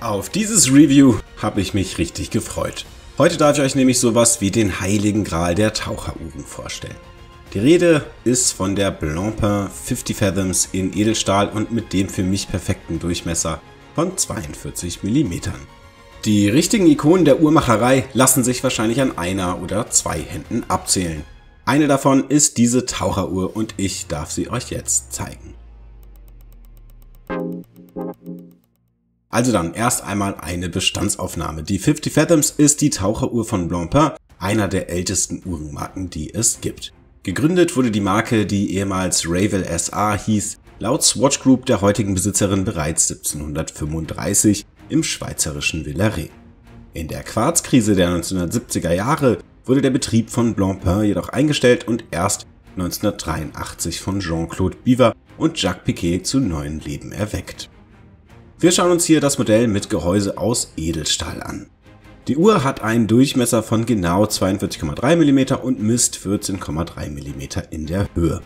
Auf dieses Review habe ich mich richtig gefreut. Heute darf ich euch nämlich sowas wie den heiligen Gral der Taucheruhren vorstellen. Die Rede ist von der Blancpain 50 Fathoms in Edelstahl und mit dem für mich perfekten Durchmesser von 42 mm. Die richtigen Ikonen der Uhrmacherei lassen sich wahrscheinlich an einer oder zwei Händen abzählen. Eine davon ist diese Taucheruhr und ich darf sie euch jetzt zeigen. Also dann erst einmal eine Bestandsaufnahme. Die 50 Fathoms ist die Taucheruhr von Blancpain, einer der ältesten Uhrenmarken, die es gibt. Gegründet wurde die Marke, die ehemals Rayvel SA hieß, laut Swatch Group der heutigen Besitzerin bereits 1735 im schweizerischen Villaret. In der Quarzkrise der 1970er Jahre wurde der Betrieb von Blancpain jedoch eingestellt und erst 1983 von Jean-Claude Biver und Jacques Piquet zu neuem Leben erweckt. Wir schauen uns hier das Modell mit Gehäuse aus Edelstahl an. Die Uhr hat einen Durchmesser von genau 42,3 mm und misst 14,3 mm in der Höhe.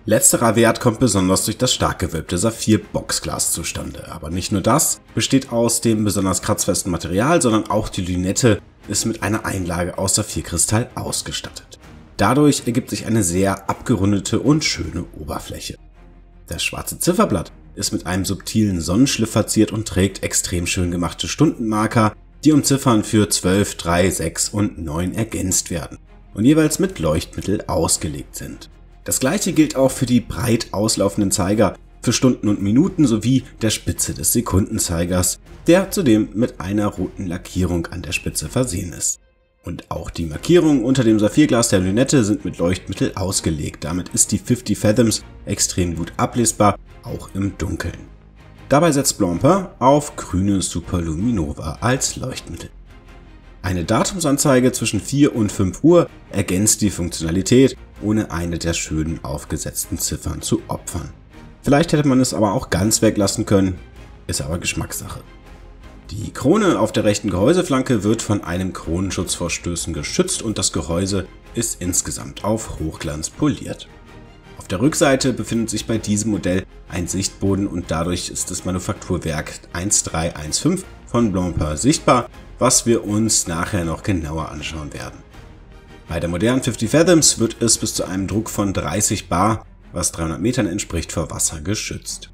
Letzterer Wert kommt besonders durch das stark gewölbte Saphir-Boxglas zustande. Aber nicht nur das besteht aus dem besonders kratzfesten Material, sondern auch die Lünette ist mit einer Einlage aus Saphirkristall ausgestattet. Dadurch ergibt sich eine sehr abgerundete und schöne Oberfläche. Das schwarze Zifferblatt ist mit einem subtilen Sonnenschliff verziert und trägt extrem schön gemachte Stundenmarker, die um Ziffern für 12, 3, 6 und 9 ergänzt werden und jeweils mit Leuchtmittel ausgelegt sind. Das gleiche gilt auch für die breit auslaufenden Zeiger für Stunden und Minuten sowie der Spitze des Sekundenzeigers, der zudem mit einer roten Lackierung an der Spitze versehen ist. Und auch die Markierungen unter dem Saphirglas der Lünette sind mit Leuchtmittel ausgelegt. Damit ist die 50 Fathoms extrem gut ablesbar, auch im Dunkeln. Dabei setzt Blancpain auf grüne Superluminova als Leuchtmittel. Eine Datumsanzeige zwischen 4 und 5 Uhr ergänzt die Funktionalität, ohne eine der schönen aufgesetzten Ziffern zu opfern. Vielleicht hätte man es aber auch ganz weglassen können, ist aber Geschmackssache. Die Krone auf der rechten Gehäuseflanke wird von einem Kronenschutz vor Stößen geschützt und das Gehäuse ist insgesamt auf Hochglanz poliert. Auf der Rückseite befindet sich bei diesem Modell ein Sichtboden und dadurch ist das Manufakturwerk 1315 von Blancpain sichtbar, was wir uns nachher noch genauer anschauen werden. Bei der modernen 50 Fathoms wird es bis zu einem Druck von 30 bar, was 300 Metern entspricht, vor Wasser geschützt.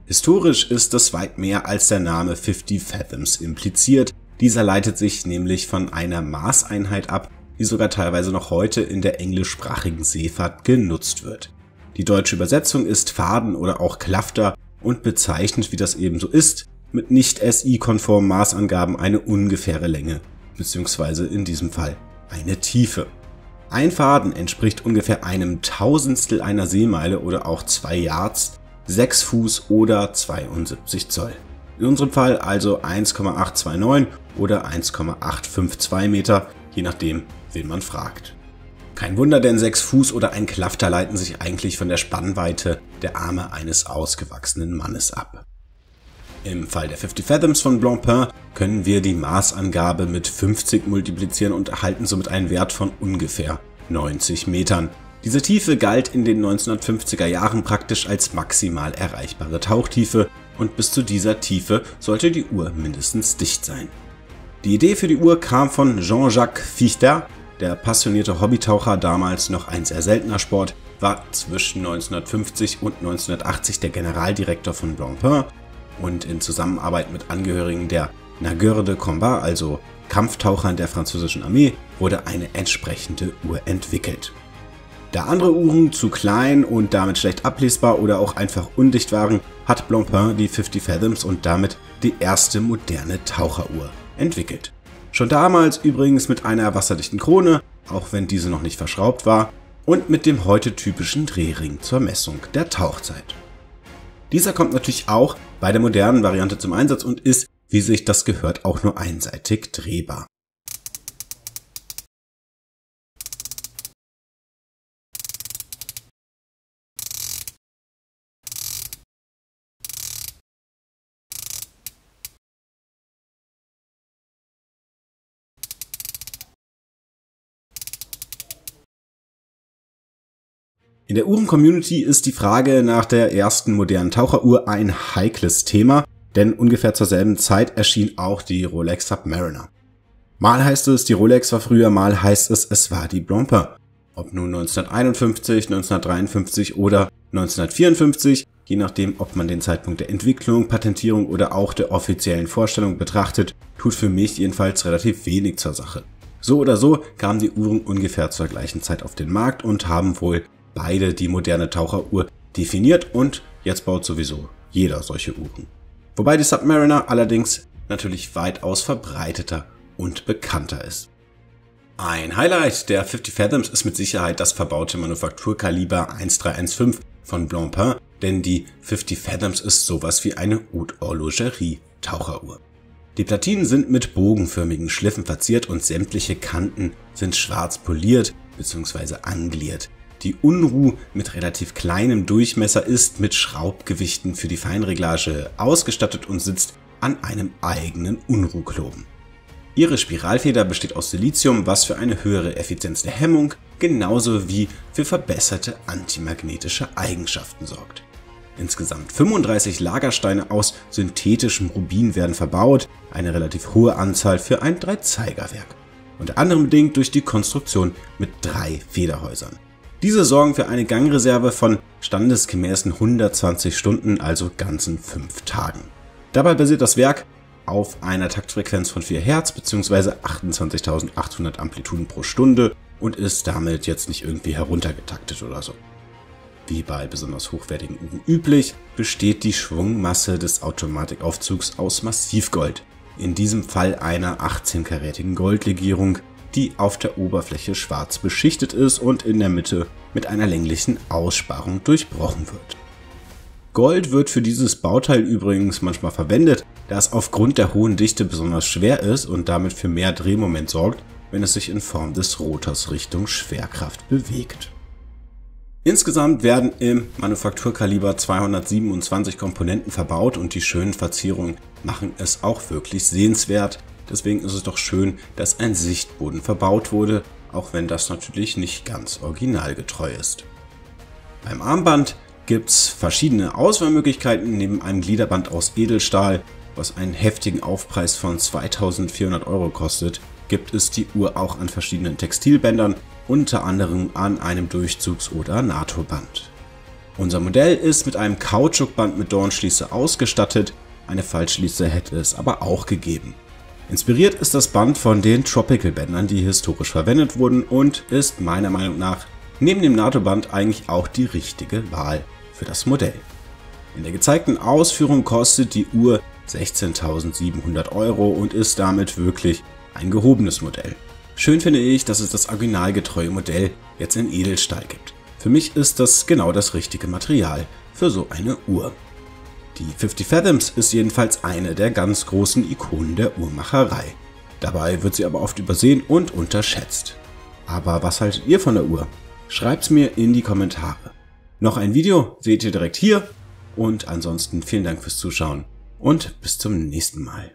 Historisch ist das weit mehr als der Name 50 Fathoms impliziert. Dieser leitet sich nämlich von einer Maßeinheit ab, die sogar teilweise noch heute in der englischsprachigen Seefahrt genutzt wird. Die deutsche Übersetzung ist Faden oder auch Klafter und bezeichnet, wie das ebenso ist, mit nicht SI-konformen Maßangaben eine ungefähre Länge, beziehungsweise in diesem Fall eine Tiefe. Ein Faden entspricht ungefähr einem Tausendstel einer Seemeile oder auch 2 Yards, 6 Fuß oder 72 Zoll. In unserem Fall also 1,829 oder 1,852 Meter, je nachdem, wen man fragt. Kein Wunder, denn 6 Fuß oder ein Klafter leiten sich eigentlich von der Spannweite der Arme eines ausgewachsenen Mannes ab. Im Fall der 50 Fathoms von Blancpain können wir die Maßangabe mit 50 multiplizieren und erhalten somit einen Wert von ungefähr 90 Metern. Diese Tiefe galt in den 1950er Jahren praktisch als maximal erreichbare Tauchtiefe und bis zu dieser Tiefe sollte die Uhr mindestens dicht sein. Die Idee für die Uhr kam von Jean-Jacques Fichter, der passionierte Hobbytaucher, damals noch ein sehr seltener Sport, war zwischen 1950 und 1980 der Generaldirektor von Blancpain und in Zusammenarbeit mit Angehörigen der Nageurs de Combat, also Kampftauchern der französischen Armee, wurde eine entsprechende Uhr entwickelt. Da andere Uhren zu klein und damit schlecht ablesbar oder auch einfach undicht waren, hat Blancpain die 50 Fathoms und damit die erste moderne Taucheruhr entwickelt. Schon damals übrigens mit einer wasserdichten Krone, auch wenn diese noch nicht verschraubt war, und mit dem heute typischen Drehring zur Messung der Tauchzeit. Dieser kommt natürlich auch bei der modernen Variante zum Einsatz und ist, wie sich das gehört, auch nur einseitig drehbar. In der Uhren-Community ist die Frage nach der ersten modernen Taucheruhr ein heikles Thema, denn ungefähr zur selben Zeit erschien auch die Rolex Submariner. Mal heißt es, die Rolex war früher, mal heißt es, es war die Blancpain. Ob nun 1951, 1953 oder 1954, je nachdem, ob man den Zeitpunkt der Entwicklung, Patentierung oder auch der offiziellen Vorstellung betrachtet, tut für mich jedenfalls relativ wenig zur Sache. So oder so kamen die Uhren ungefähr zur gleichen Zeit auf den Markt und haben wohl beide die moderne Taucheruhr definiert und jetzt baut sowieso jeder solche Uhren. Wobei die Submariner allerdings natürlich weitaus verbreiteter und bekannter ist. Ein Highlight der 50 Fathoms ist mit Sicherheit das verbaute Manufakturkaliber 1315 von Blancpain, denn die 50 Fathoms ist sowas wie eine Haute Horlogerie Taucheruhr. Die Platinen sind mit bogenförmigen Schliffen verziert und sämtliche Kanten sind schwarz poliert bzw. angliert. Die Unruh mit relativ kleinem Durchmesser ist mit Schraubgewichten für die Feinreglage ausgestattet und sitzt an einem eigenen Unruhkloben. Ihre Spiralfeder besteht aus Silizium, was für eine höhere Effizienz der Hemmung genauso wie für verbesserte antimagnetische Eigenschaften sorgt. Insgesamt 35 Lagersteine aus synthetischem Rubin werden verbaut, eine relativ hohe Anzahl für ein Dreizeigerwerk. Unter anderem bedingt durch die Konstruktion mit 3 Federhäusern. Diese sorgen für eine Gangreserve von standesgemäßen 120 Stunden, also ganzen 5 Tagen. Dabei basiert das Werk auf einer Taktfrequenz von 4 Hertz bzw. 28.800 Amplituden pro Stunde und ist damit jetzt nicht irgendwie heruntergetaktet oder so. Wie bei besonders hochwertigen Uhren üblich, besteht die Schwungmasse des Automatikaufzugs aus Massivgold, in diesem Fall einer 18-karätigen Goldlegierung, die auf der Oberfläche schwarz beschichtet ist und in der Mitte mit einer länglichen Aussparung durchbrochen wird. Gold wird für dieses Bauteil übrigens manchmal verwendet, da es aufgrund der hohen Dichte besonders schwer ist und damit für mehr Drehmoment sorgt, wenn es sich in Form des Rotors Richtung Schwerkraft bewegt. Insgesamt werden im Manufakturkaliber 227 Komponenten verbaut und die schönen Verzierungen machen es auch wirklich sehenswert. Deswegen ist es doch schön, dass ein Sichtboden verbaut wurde, auch wenn das natürlich nicht ganz originalgetreu ist. Beim Armband gibt es verschiedene Auswahlmöglichkeiten. Neben einem Gliederband aus Edelstahl, was einen heftigen Aufpreis von 2.400 € kostet, gibt es die Uhr auch an verschiedenen Textilbändern, unter anderem an einem Durchzugs- oder NATO-Band. Unser Modell ist mit einem Kautschukband mit Dornschließe ausgestattet, eine Faltschließe hätte es aber auch gegeben. Inspiriert ist das Band von den Tropical-Bändern, die historisch verwendet wurden und ist meiner Meinung nach neben dem NATO-Band eigentlich auch die richtige Wahl für das Modell. In der gezeigten Ausführung kostet die Uhr 16.700 € und ist damit wirklich ein gehobenes Modell. Schön finde ich, dass es das originalgetreue Modell jetzt in Edelstahl gibt. Für mich ist das genau das richtige Material für so eine Uhr. Die 50 Fathoms ist jedenfalls eine der ganz großen Ikonen der Uhrmacherei. Dabei wird sie aber oft übersehen und unterschätzt. Aber was haltet ihr von der Uhr? Schreibt's mir in die Kommentare. Noch ein Video seht ihr direkt hier und ansonsten vielen Dank fürs Zuschauen und bis zum nächsten Mal.